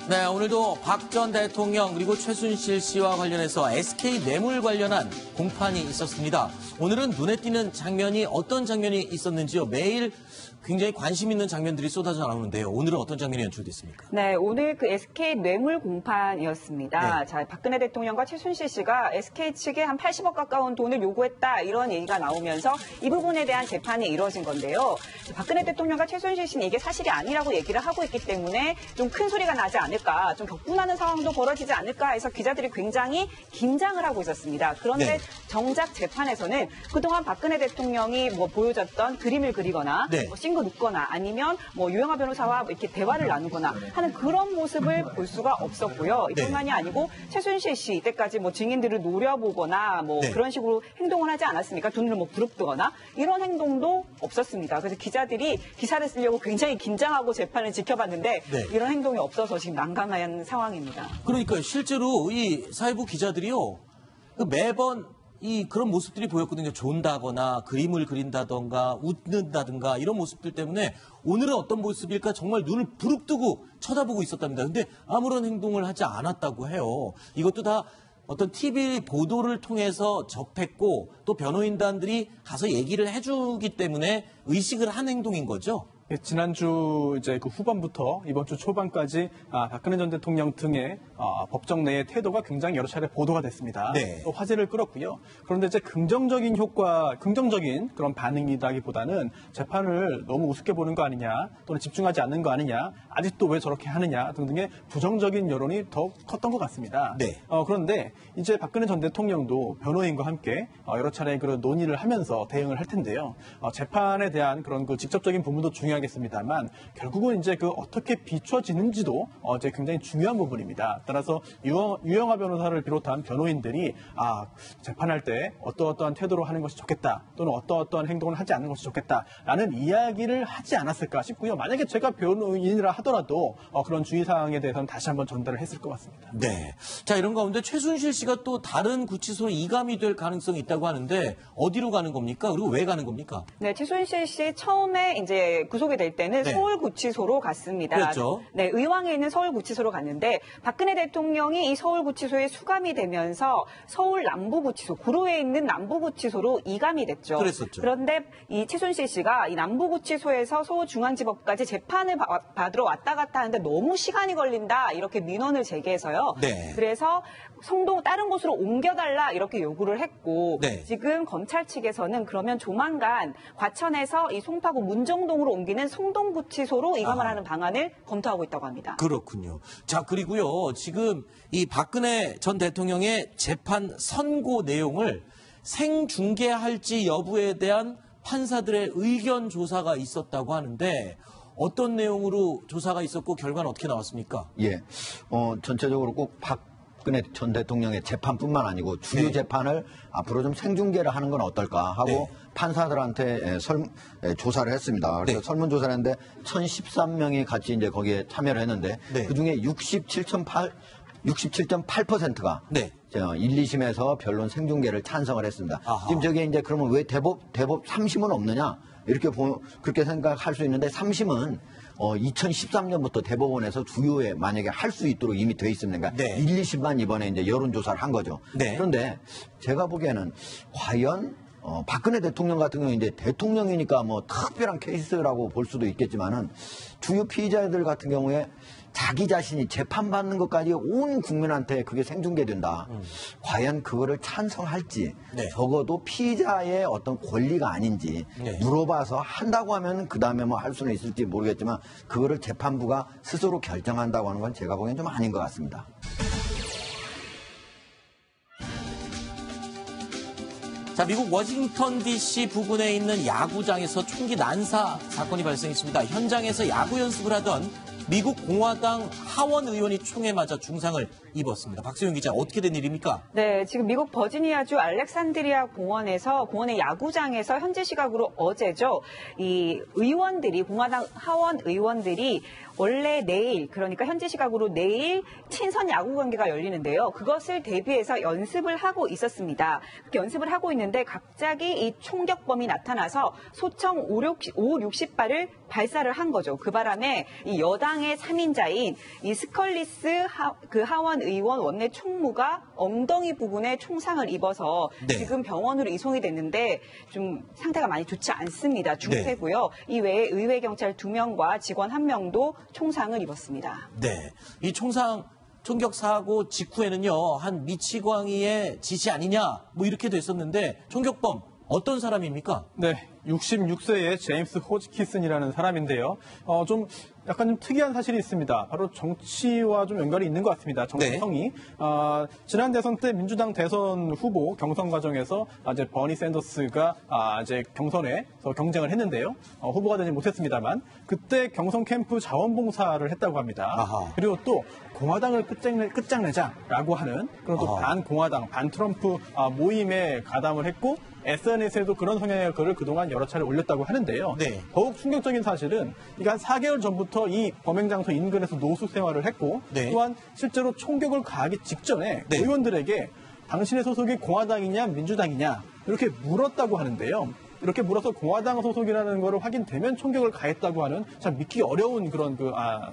네, 오늘도 박 전 대통령 그리고 최순실 씨와 관련해서 SK 뇌물 관련한 공판이 있었습니다. 오늘은 눈에 띄는 장면이 어떤 장면이 있었는지요. 매일 굉장히 관심 있는 장면들이 쏟아져 나오는데요. 오늘은 어떤 장면이 연출됐습니까? 네, 오늘 그 SK 뇌물 공판이었습니다. 네. 자, 박근혜 대통령과 최순실 씨가 SK 측에 한 80억 가까운 돈을 요구했다 이런 얘기가 나오면서 이 부분에 대한 재판이 이루어진 건데요. 박근혜 대통령과 최순실 씨는 이게 사실이 아니라고 얘기를 하고 있기 때문에 좀 큰 소리가 나지 않을까, 좀 격분하는 상황도 벌어지지 않을까 해서 기자들이 굉장히 긴장을 하고 있었습니다. 그런데 네. 정작 재판에서는 그동안 박근혜 대통령이 뭐 보여줬던 그림을 그리거나 네. 뭐 싱글 웃거나 아니면 뭐 유영하 변호사와 이렇게 대화를 나누거나 하는 그런 모습을 볼 수가 없었고요. 네. 이뿐만이 아니고 최순실 씨 이때까지 뭐 증인들을 노려보거나 뭐 네. 그런 식으로 행동을 하지 않았습니까? 돈을 뭐 부릅뜨거나 이런 행동도 없었습니다. 그래서 기자들이 기사를 쓰려고 굉장히 긴장하고 재판을 지켜봤는데 네. 이런 행동이 없어서 지금 난감한 상황입니다. 그러니까 실제로 이 사회부 기자들이요. 매번 그런 모습들이 보였거든요. 존다거나 그림을 그린다던가 웃는다든가 이런 모습들 때문에 오늘은 어떤 모습일까 정말 눈을 부릅뜨고 쳐다보고 있었답니다. 근데 아무런 행동을 하지 않았다고 해요. 이것도 다 어떤 TV 보도를 통해서 접했고 또 변호인단들이 가서 얘기를 해주기 때문에 의식을 한 행동인 거죠. 지난주 이제 그 후반부터 이번 주 초반까지 박근혜 전 대통령 등의 법정 내의 태도가 굉장히 여러 차례 보도가 됐습니다. 네. 또 화제를 끌었고요. 그런데 이제 긍정적인 그런 반응이라기보다는 재판을 너무 우습게 보는 거 아니냐, 또는 집중하지 않는 거 아니냐, 아직도 왜 저렇게 하느냐 등등의 부정적인 여론이 더 컸던 것 같습니다. 네. 그런데 이제 박근혜 전 대통령도 변호인과 함께 여러 차례 그런 논의를 하면서 대응을 할 텐데요. 재판에 대한 그런 그 직접적인 부분도 중요하겠습니다만 결국은 이제 그 어떻게 비춰지는지도 이제 굉장히 중요한 부분입니다. 따라서 유영하 변호사를 비롯한 변호인들이 재판할 때 어떠한 태도로 하는 것이 좋겠다, 또는 어떠한 행동을 하지 않는 것이 좋겠다라는 이야기를 하지 않았을까 싶고요. 만약에 제가 변호인이라 하더라도 그런 주의사항에 대해서는 다시 한번 전달을 했을 것 같습니다. 네. 자, 이런 가운데 최순실 씨가 또 다른 구치소로 이감이 될 가능성이 있다고 하는데 어디로 가는 겁니까? 그리고 왜 가는 겁니까? 네, 최순실 씨 처음에 이제 구속이 될 때는 네. 서울구치소로 갔습니다. 그렇죠. 네, 의왕에 있는 서울구치소로 갔는데 박근혜 대통령이 이 서울구치소에 수감이 되면서 서울 남부구치소, 구로에 있는 남부구치소로 이감이 됐죠. 그랬었죠. 그런데 이 최순실 씨가 이 남부구치소에서 서울중앙지법까지 재판을 받으러 왔다 갔다 하는데 너무 시간이 걸린다 이렇게 민원을 제기해서요. 네. 그래서 다른 곳으로 옮겨달라 이렇게 요구를 했고 네. 지금 검찰 측에서는 그러면 조만간 과천에서 이 송파구 문정동으로 옮기는 성동구치소로 이감을 하는 방안을 검토하고 있다고 합니다. 그렇군요. 자, 그리고요. 지금 이 박근혜 전 대통령의 재판 선고 내용을 생중계할지 여부에 대한 판사들의 의견 조사가 있었다고 하는데 어떤 내용으로 조사가 있었고 결과는 어떻게 나왔습니까? 예. 전체적으로 꼭 박근혜 전 대통령의 재판뿐만 아니고 주요 네. 재판을 앞으로 좀 생중계를 하는 건 어떨까 하고 네. 판사들한테 조사를 했습니다. 그래서 네. 설문조사를 했는데 1013명이 같이 이제 거기에 참여를 했는데 네. 그중에 67.8%가 네. 1, 2심에서 변론 생중계를 찬성을 했습니다. 아하. 지금 저게 이제 그러면 왜 대법 3심은 없느냐? 이렇게 그렇게 생각할 수 있는데 3심은 2013년부터 대법원에서 주요에 만약에 할 수 있도록 이미 돼 있습니다. 그러니까 네. 1, 2심만 이번에 이제 여론조사를 한 거죠. 네. 그런데 제가 보기에는 과연 박근혜 대통령 같은 경우는 이제 대통령이니까 뭐 특별한 케이스라고 볼 수도 있겠지만은 주요 피의자들 같은 경우에 자기 자신이 재판받는 것까지 온 국민한테 그게 생중계된다. 과연 그거를 찬성할지 네. 적어도 피의자의 어떤 권리가 아닌지 네. 물어봐서 한다고 하면 그 다음에 뭐 할 수는 있을지 모르겠지만 그거를 재판부가 스스로 결정한다고 하는 건 제가 보기엔 좀 아닌 것 같습니다. 자, 미국 워싱턴 DC 부근에 있는 야구장에서 총기 난사 사건이 발생했습니다. 현장에서 야구 연습을 하던 미국 공화당 하원 의원이 총에 맞아 중상을 입었습니다. 박세윤 기자, 어떻게 된 일입니까? 네, 지금 미국 버지니아주 알렉산드리아 공원의 야구장에서 현지 시각으로 어제죠. 이 의원들이, 공화당 하원 의원들이 원래 내일, 그러니까 현지 시각으로 내일 친선 야구 경기가 열리는데요. 그것을 대비해서 연습을 하고 있었습니다. 그렇게 연습을 하고 있는데 있었는데 갑자기 이 총격범이 나타나서 소총 5, 60발을 발사를 한 거죠. 그 바람에 이 여당의 3인자인 이 스컬리스 하원 의원 원내 총무가 엉덩이 부분에 총상을 입어서 네. 지금 병원으로 이송이 됐는데 좀 상태가 많이 좋지 않습니다. 중태고요. 이 외에 의회 경찰 2명과 직원 1명도 총상을 입었습니다. 네. 이 총격 사고 직후에는요, 한 미치광이의 지시 아니냐, 뭐 이렇게 됐었는데, 총격범, 어떤 사람입니까? 네, 66세의 제임스 호지키슨이라는 사람인데요. 좀 약간 좀 특이한 사실이 있습니다. 바로 정치와 좀 연관이 있는 것 같습니다. 정치성이. 지난 대선 때 민주당 대선 후보 경선 과정에서 이제 버니 샌더스가 이제 경선에서 경쟁을 했는데요. 후보가 되지 못했습니다만 그때 경선 캠프 자원봉사를 했다고 합니다. 아하. 그리고 또 공화당을 끝장내자라고 하는 그런 또 반공화당, 반트럼프 모임에 가담을 했고 SNS에도 그런 성향의 글을 그동안 여러 차례 올렸다고 하는데요. 네. 더욱 충격적인 사실은 이게 한 4개월 전부터 이 범행 장소 인근에서 노숙 생활을 했고 네. 또한 실제로 총격을 가하기 직전에 네. 의원들에게 당신의 소속이 공화당이냐 민주당이냐 이렇게 물었다고 하는데요. 이렇게 물어서 공화당 소속이라는 것을 확인되면 총격을 가했다고 하는 참 믿기 어려운 그런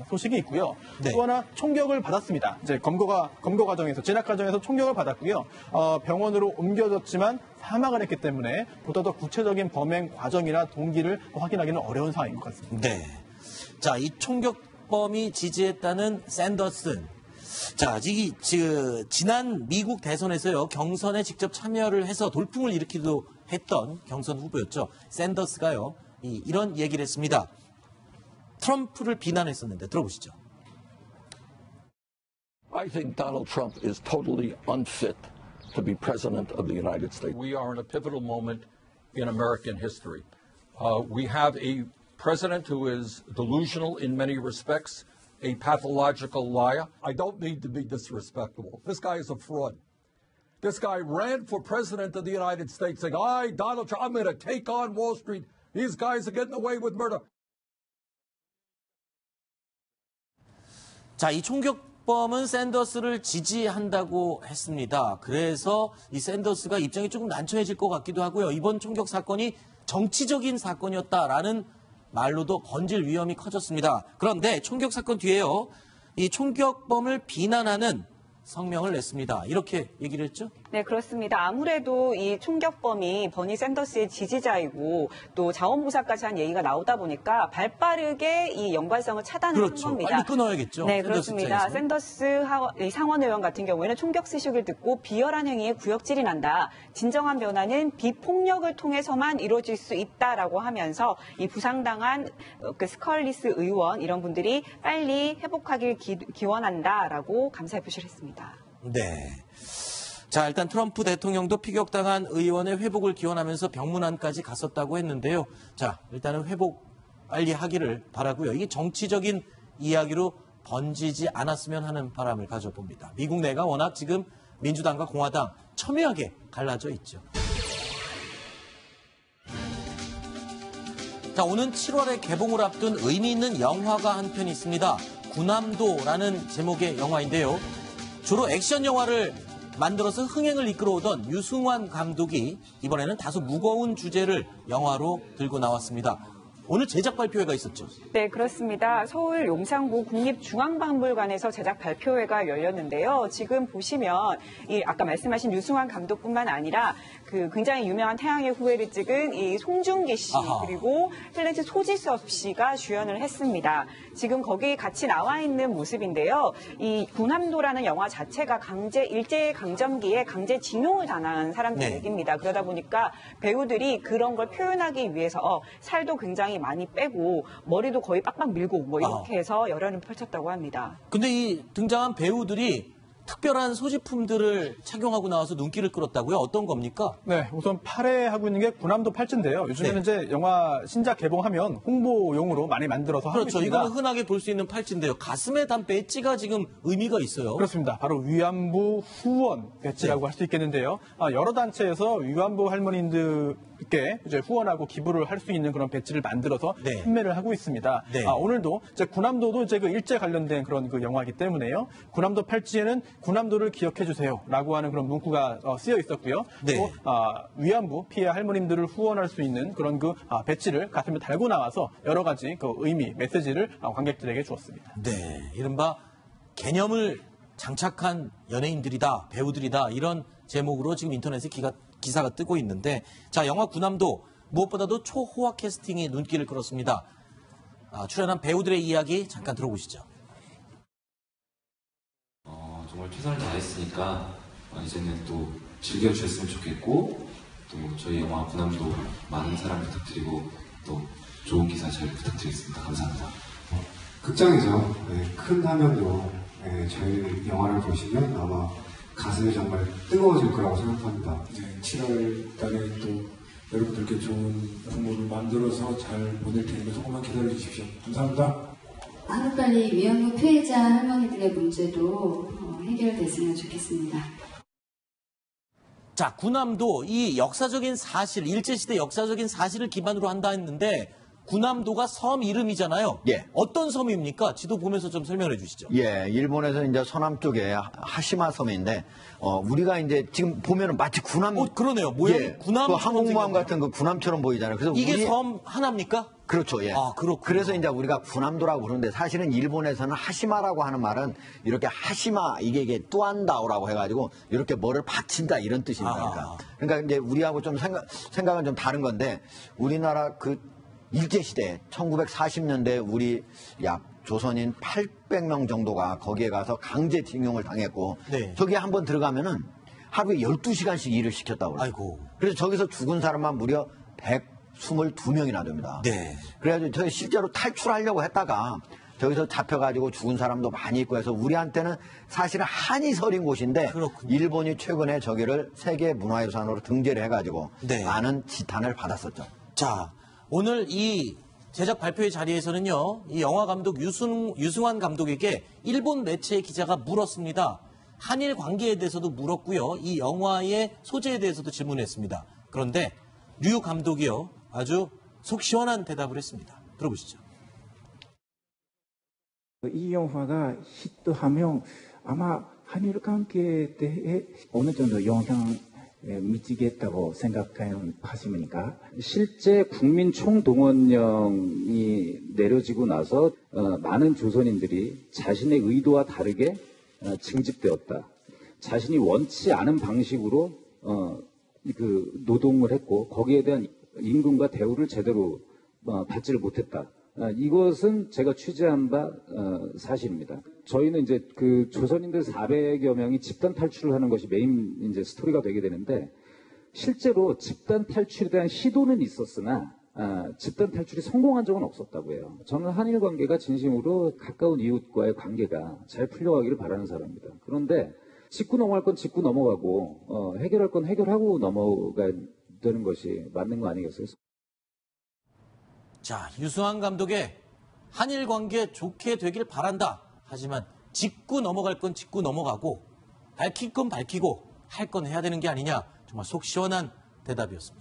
소식이 있고요. 네. 또 하나 총격을 받았습니다. 이제 검거 과정에서 진압 과정에서 총격을 받았고요. 병원으로 옮겨졌지만 사망을 했기 때문에 보다 더 구체적인 범행 과정이나 동기를 확인하기는 어려운 상황인 것 같습니다. 네. 자, 이 총격범이 지지했다는 샌더슨. 자, 지난 미국 대선에서요, 경선에 직접 참여를 해서 돌풍을 일으키기도 했던 경선 후보였죠. 샌더스가요, 이런 얘기를 했습니다. 트럼프를 비난했었는데, 들어보시죠. I think Donald Trump is totally unfit to be president of the United States. We are in a pivotal moment in American history. We have a president who is delusional in many respects, a pathological liar. I don't need to be disrespectful. This guy is a fraud. This guy ran for president of the United States saying, Donald Trump, I'm going to take on Wall Street. These guys are getting away with murder. 자, 이 총격범은 샌더스를 지지한다고 했습니다. 그래서 이 샌더스가 입장이 조금 난처해질 것 같기도 하고요. 이번 총격 사건이 정치적인 사건이었다라는 말로도 번질 위험이 커졌습니다. 그런데 총격 사건 뒤에요, 이 총격범을 비난하는 성명을 냈습니다. 이렇게 얘기를 했죠? 네, 그렇습니다. 아무래도 이 총격범이 버니 샌더스의 지지자이고 또 자원봉사까지 한 얘기가 나오다 보니까 발빠르게 이 연관성을 차단을 그렇죠. 한 겁니다. 빨리 끊어야겠죠. 네, 샌더스 그렇습니다. 입장에서. 샌더스 상원의원 같은 경우에는 총격 소식을 듣고 비열한 행위에 구역질이 난다. 진정한 변화는 비폭력을 통해서만 이루어질 수 있다라고 하면서 이 부상당한 그 스컬리스 의원 이런 분들이 빨리 회복하길 기원한다라고 감사의 표시를 했습니다. 네. 자, 일단 트럼프 대통령도 피격당한 의원의 회복을 기원하면서 병문안까지 갔었다고 했는데요. 자, 일단은 회복 빨리 하기를 바라고요. 이게 정치적인 이야기로 번지지 않았으면 하는 바람을 가져봅니다. 미국 내가 워낙 지금 민주당과 공화당 첨예하게 갈라져 있죠. 자, 오는 7월에 개봉을 앞둔 의미 있는 영화가 한 편 있습니다. 군함도라는 제목의 영화인데요. 주로 액션 영화를 만들어서 흥행을 이끌어오던 유승환 감독이 이번에는 다소 무거운 주제를 영화로 들고 나왔습니다. 오늘 제작 발표회가 있었죠? 네, 그렇습니다. 서울 용산구 국립중앙박물관에서 제작 발표회가 열렸는데요. 지금 보시면 이 아까 말씀하신 유승환 감독뿐만 아니라 그 굉장히 유명한 태양의 후예를 찍은 이 송중기 씨 아하. 그리고 탤런트 소지섭 씨가 주연을 했습니다. 지금 거기 같이 나와 있는 모습인데요. 이 군함도라는 영화 자체가 일제강점기에 강제징용을 당한 사람들 네. 얘기입니다. 그러다 보니까 배우들이 그런 걸 표현하기 위해서 살도 굉장히 많이 빼고 머리도 거의 빡빡 밀고 뭐 이렇게 해서 열연을 펼쳤다고 합니다. 근데 이 등장한 배우들이 특별한 소지품들을 착용하고 나와서 눈길을 끌었다고요? 어떤 겁니까? 네, 우선 팔에 하고 있는 게 군함도 팔찌인데요. 요즘에는 네. 이제 영화 신작 개봉하면 홍보용으로 많이 만들어서 하고 그렇죠. 있습니다. 이거는 흔하게 볼 수 있는 팔찌인데요. 가슴에 단 배지가 지금 의미가 있어요. 그렇습니다. 바로 위안부 후원 배지라고 네. 할 수 있겠는데요. 여러 단체에서 위안부 할머니들 이제 후원하고 기부를 할 수 있는 그런 배지를 만들어서 네. 판매를 하고 있습니다. 네. 오늘도 이제 군함도도 이제 그 일제 관련된 그런 그 영화이기 때문에요. 군함도 팔찌에는 군함도를 기억해 주세요라고 하는 그런 문구가 쓰여 있었고요. 네. 또 위안부 피해 할머님들을 후원할 수 있는 그런 그 배지를 가슴에 달고 나와서 여러 가지 그 의미, 메시지를 관객들에게 주었습니다. 네, 이른바 개념을 장착한 연예인들이다, 배우들이다 이런 제목으로 지금 인터넷에 기사가 뜨고 있는데 자, 영화 군함도 무엇보다도 초호화 캐스팅이 눈길을 끌었습니다. 출연한 배우들의 이야기 잠깐 들어보시죠. 정말 최선을 다했으니까 이제는 또 즐겨주셨으면 좋겠고 또 저희 영화 군함도 많은 사랑 부탁드리고 또 좋은 기사 잘 부탁드리겠습니다. 감사합니다. 극장에서 큰 화면으로 저희 영화를 보시면 아마 가슴이 정말 뜨거워질 거라고 생각합니다. 7월 달에 또 여러분들께 좋은 공모를 만들어서 잘 보낼 테니까 조금만 기다려 주십시오. 감사합니다. 하루빨리 위안부 피해자 할머니들의 문제도 해결됐으면 좋겠습니다. 자, 군함도 이 역사적인 사실, 일제시대 역사적인 사실을 기반으로 한다 했는데 군함도가 섬 이름이잖아요. 예. 어떤 섬입니까? 지도 보면서 좀 설명해 주시죠. 예, 일본에서 이제 서남 쪽에 하시마 섬인데, 우리가 이제 지금 보면은 마치 군함. 그러네요. 모양이 예, 군함. 그 항공모함 같은 그 군함처럼 보이잖아요. 그래서 이게 섬 하나입니까? 그렇죠, 예. 그렇군요. 그래서 이제 우리가 군함도라고 부르는데 사실은 일본에서는 하시마라고 하는 말은 이렇게 하시마, 이게 뚜안다오라고 해가지고 이렇게 뭐를 받친다 이런 뜻입니다. 그러니까 이제 우리하고 좀 생각은 좀 다른 건데 우리나라 그 일제시대 1940년대 우리 약 조선인 800명 정도가 거기에 가서 강제징용을 당했고 네. 저기에 한번 들어가면은 하루에 12시간씩 일을 시켰다고 그래요. 아이고. 그래서 저기서 죽은 사람만 무려 122명이나 됩니다. 네. 그래가지고 저희 실제로 탈출하려고 했다가 저기서 잡혀가지고 죽은 사람도 많이 있고 해서 우리한테는 사실은 한이 서린 곳인데 그렇군요. 일본이 최근에 저기를 세계 문화유산으로 등재를 해가지고 네. 많은 지탄을 받았었죠. 자, 오늘 이 제작 발표회 자리에서는요, 이 영화 감독 유승환 감독에게 일본 매체의 기자가 물었습니다. 한일 관계에 대해서도 물었고요, 이 영화의 소재에 대해서도 질문했습니다. 그런데 류 감독이요, 아주 속 시원한 대답을 했습니다. 들어보시죠. 이 영화가 히트하면 아마 한일 관계에 대해 어느 정도 영향 미치겠다고 생각하십니까? 실제 국민 총동원령이 내려지고 나서 많은 조선인들이 자신의 의도와 다르게 징집되었다. 자신이 원치 않은 방식으로 그 노동을 했고 거기에 대한 임금과 대우를 제대로 받지를 못했다. 이것은 제가 취재한 바 사실입니다. 저희는 이제 그 조선인들 400여 명이 집단 탈출을 하는 것이 메인 이제 스토리가 되게 되는데 실제로 집단 탈출에 대한 시도는 있었으나 집단 탈출이 성공한 적은 없었다고 해요. 저는 한일 관계가 진심으로 가까운 이웃과의 관계가 잘 풀려가기를 바라는 사람입니다. 그런데 짚고 넘어갈 건 짚고 넘어가고 해결할 건 해결하고 넘어가야 되는 것이 맞는 거 아니겠어요? 자, 유승환 감독의 한일 관계 좋게 되길 바란다. 하지만 짚고 넘어갈 건 짚고 넘어가고 밝힐 건 밝히고 할 건 해야 되는 게 아니냐. 정말 속 시원한 대답이었습니다.